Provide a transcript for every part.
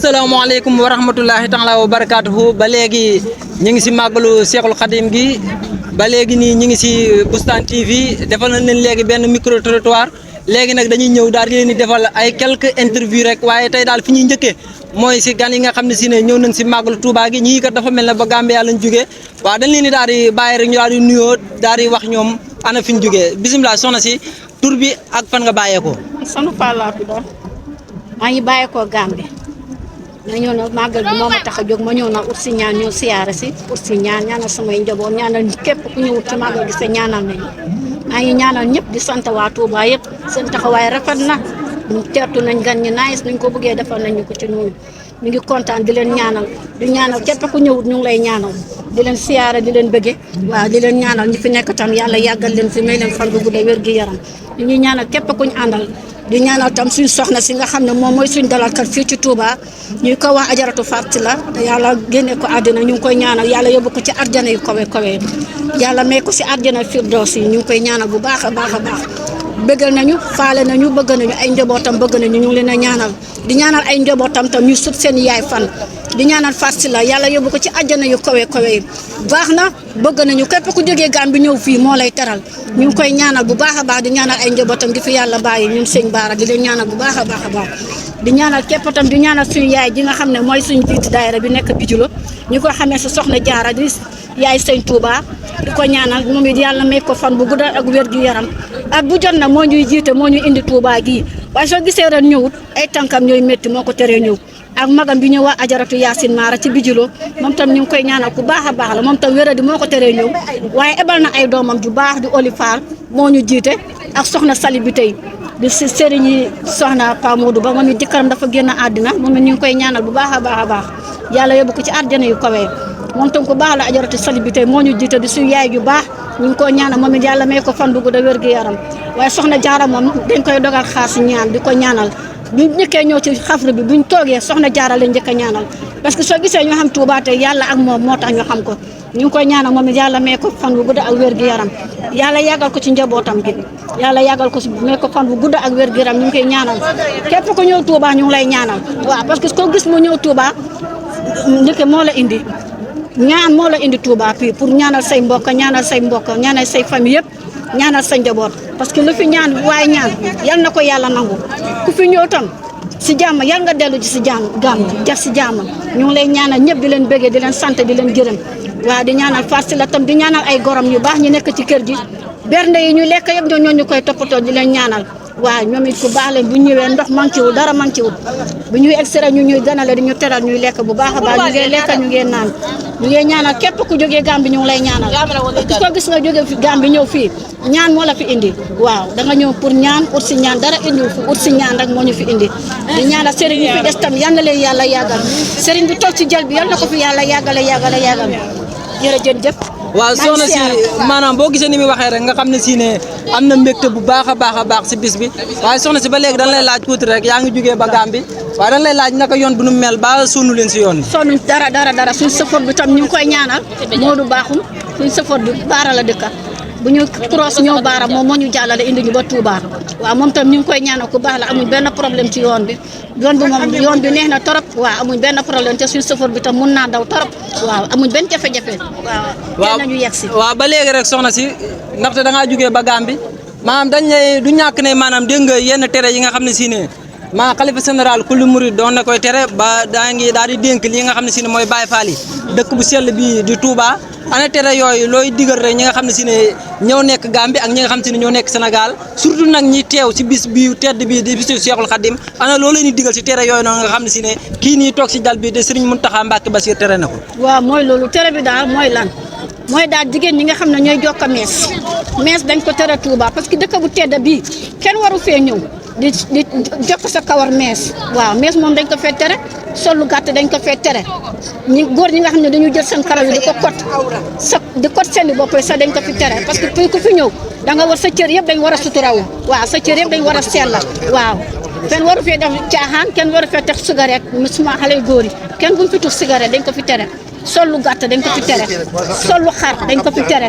asalaamaaleykum wa rahmatullahi taala wa barakaatuhu ba léegi ñu ngi si màggalu Seexul Xadim gi ba léegi nii ñu ngi si Boustan TV defal nañ leen léegi benn micro trottoir léegi nag dañuy ñëw daal di leen di defal ay quelques interviews rek waaye tey daal fi ñuy njëkkee mooy si gan yi nga xam ne si ne ñëw nañ si màggalu Touba gi ñii kat dafa mel ne ba Gambia lañ jógee waaw dañ leen di daal di bàyyi rek ñu daal di nuyoo daal di wax ñoom ana fi ñu jógee bisimilah soxna si tur bi ak fan nga bàyyeekoo. Sanu Fall laa tudd maa ngi bàyyeekoo Gambie ma ñëw na màggal bi moo ma tax a jóg ma ñëw na ut si ñaan ñëw siyaare si ut si ñaanal samay njaboot ñaanal képp ku ñëwut ci màggal gi sa ñaanal nañu maa ngi ñaanal ñëpp di sant waa Touba yëpp seen taxawaay rafet na teertu nañ gan ñi nice nañ ko bëggee defal nañ ñu ko ci noonu ñu ngi kontaan di leen ñaanal di ñaanal képp ku ñëwut ñu ngi lay ñaanal di leen siyaare di leen bëgge waaw di leen ñaanal ñi fi nekk tam yàlla yàggal leen fi may leen fan bu gudda wér gi yaram ñu ngi ñaanal képp kuñ àndal di ñaanal tam suñ soxna si nga xam ne moom mooy suñ dalalkat fii ci Touba ñuy ko wax ajaratu Fatou la yàlla génne ko àddina ñu ngi koy ñaanal yàlla yóbbu ko ci arjana yu kawe kawe yàlla may ko si arjana firdaws yi ñu ngi koy ñaanal bu baax a baax a baax bëggal nañu faale nañu bëgg nañu ay njabootam bëgg nañu ñu ngi leen a ñaanal di ñaanal ay njabootam tam ñu sut seen yaay fan di ñaanal Fatou la yàlla yóbbu ko ci arjana yu kawe kawe baax na bëgg nañu képp ku jógee Gambie ñëw fii moo lay teral ñu ngi koy ñaanal bu baax a baax di ñaanal ay njabootam di fi yàlla bàyyi ñun sëñ Baara di leen ñaanal bu baax a baax a baax di ñaanal képp tam di ñaanal suñu yaay ji nga xam ne mooy suñu jiitu daayira bi nekk Bijulo ñu ko xamee sa soxna Jaara di yaay sëñ Touba di ko ñaanal moom it yàlla may ko fan bu gudda ak wér gu yaram ak bu jot na moo ñuy jiite moo ñuy indi Touba gii waaye soo gisee ren ñëwut ay tànkam ñooy métti moo ko teree ñëw ak magam bi ñëw waa ajaratu Yacine Mara ci Bijulo moom tam ñu ngi koy ñaanal ku baax a baax la moom tam wéradi moo ko teree ñëw waaye ebal na ay doomam ju baax di Oli Fall moo ñu jiite ak soxna Sali bi tey di si sëriñ yi soxna Pa Modou Ba moom it jëkkëram dafa génn àddina moom it ñu ngi koy ñaanal bu baax a baax a baax yàlla yóbbu ko ci àjjana yu kawee moom tam ku baax la ajaratu Sali bi tey moo ñu jiite di suñu yaay ju baax ñu ngi koy ñaanal moom it yàlla may ko fan bu gudd wér gu yaram waaye soxna Jaara moom dañ koy dogal xaas ñaan di ko ñaanal bu njëkkee ñëw ci xafru bi buñ toogee soxna Jaara lañ njëkk a ñaanal parce que soo gisee ñoo xam Touba tey yàlla ak moom moo tax ñu xam ko ñu ngi koy ñaanal moom it yàlla may ko fan bu gudd ak wér gu yaram yàlla yàggal ko ci njabootam gi yàlla yàggal ko ci may ko fan bu gudd ak wér gu yaram ñu ngi koy ñaanal képp ku ñëw Touba ñu ngi lay ñaanal waaw parce que ko gis mu ñëw Touba njëkke moo la indi ñaan moo la indi Touba fii pour ñaanal say mbokk ñaanal say famille yëpp ñaanal sa njaboot parce que lu fi ñaan waaye ñaan yal na ko yàlla nangu ku fi ñëw tam si jàmm yal nga dellu ci si jàmm jax si jàmm ñu ngi lay ñaanal ñëpp di leen bëggee di leen sant di leen gërëm waaw di ñaanal Fatou la tam di ñaanal ay gorom yu baax ñu nekk ci kër gi bernde yi ñu lekk yëpp ñoo ñu koy toppatoo di leen ñaanal waaw ñoom it ku baax leen bu ñëwee ndox manqué wul dara manqué wul bu ñuy extra ñu ñuy ganale di ñu teral ñuy lekk bu baax a baax ñu ngi lekk ñu ngi naan ñu ngi ñaanal képp ku jógee Gambie ñu ngi lay ñaanal ku ko gis nga jógee fi Gambie ñëw fii ñaan moo la fi indi waaw da nga ñëw pour ñaan ut si ñaan dara indi ut si ñaan rek moo ñu fi indi di ñaanal sëriñ yi fi des tam yal na leen yàlla yàggal sëriñ bi toog ci jël bi yal na ko fi yàlla yàggale jërëjëf waaw soxna si maanaam boo gisee ni muy waxee rek nga xam ne si ne am na mbégte bu baax a baax si bis bi waaye soxna si ba léegi dañ lay laaj tuuti rek yaa ngi jógee ba Gambie waaye dañ lay laaj naka yoon bu nu mel ba sonnu leen si yoon bi sonnuñ dara suñ sëfoor bi tam ñu ngi koy ñaanal Modou Bakhoum suñ sëfoor bi Baara la dëkka bu ñu cross ñëw Baara moom moo ñu jàllale indi ñu ba Touba waaw moom tam ñu ngi koy ñaanal ku baax la amuñ benn problème ci yoon bi yoon bi neex na torop waaw amuñ benn problème te suñ sëfoor bi tam mun naa daw torop waaw amuñ benn jafe-jafe waaw nañu yegg si waaw ba léegi rek soxna si ndaxte da ngaa jógee ba Gambie maanaam dañ lay du ñàkk ne maanaam dégg nga yenn tere yi nga xam ne si ne maa xalifa général kulli murid doon na koy tere ba daa ngi daal di dénk li nga xam ne si ne mooy Baye Fall yi dëkk bu sell bi di Touba ana tere yooyu looy digal rek ñi nga xam ne si ne ñoo nekk Gambie ak ñi nga xam ne si ne ñoo nekk Sénégal surtout nag ñi teew si bis bi tedd bi di bisu Cheikhul Khadim ana loolu leen di digal si tere yooyu noonu nga xam ne si ne kii nii toog si dal bi de Serigne Mountakha Mbacké Bassir tere na ko waaw mooy loolu tere bi daal mooy lan mooy daal jigéen ñi nga xam ne ñooy jokka mees dañ ko tere Touba parce que dëkk bu tedd bii kenn waru fee ñëw di jokk sa kawar mees waaw mees moom dañ ko fee tere sollu gàtt dañ ko fee tere góor ñi nga xam ne dañu jël seen karaw yi di kot seen i bopp sax dañ ko fi tere parce que ku fi ñëw da nga war sa cër yëpp dañ war a suturawu waaw sa cër yëpp dañ war a sella waaw kenn waru fee def caaxaan kenn waru fee tax cigarette suma xale góor yi kenn bu mu fi tux cigarette dañ ko fi tere sollu gàtt dañ ko fi tere sollu xar dañ ko fi tere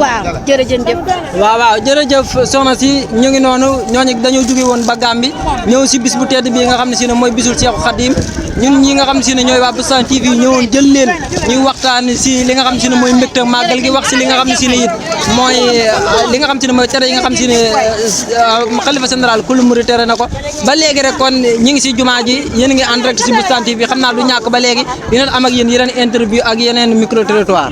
waaw jërëjëf. waaw jërëjëf soxna si ñu ngi noonu ñooñu dañoo jóge woon ba Gàmbi ñëw si bis bu tedd bii nga xam ne si ne mooy bisul Seexu Xadim ñun ñi nga xam si ne ñooy waa Boustan TV ñëwoon jël leen ñuy waxtaan si li nga xam si ne mooy mbégte màggal gi wax si li nga xam ne si ne it mooy li nga xam si ne mooy tere yi nga xam si ne xalifa général kulu murid tere na ko ba léegi rek kon ñi ngi si jumaa ji yéen a ngi en direct si Boustan TV xam naa du ñàkk ba léegi dina am ak yéen yeneen interview ak yeneen micro trottoir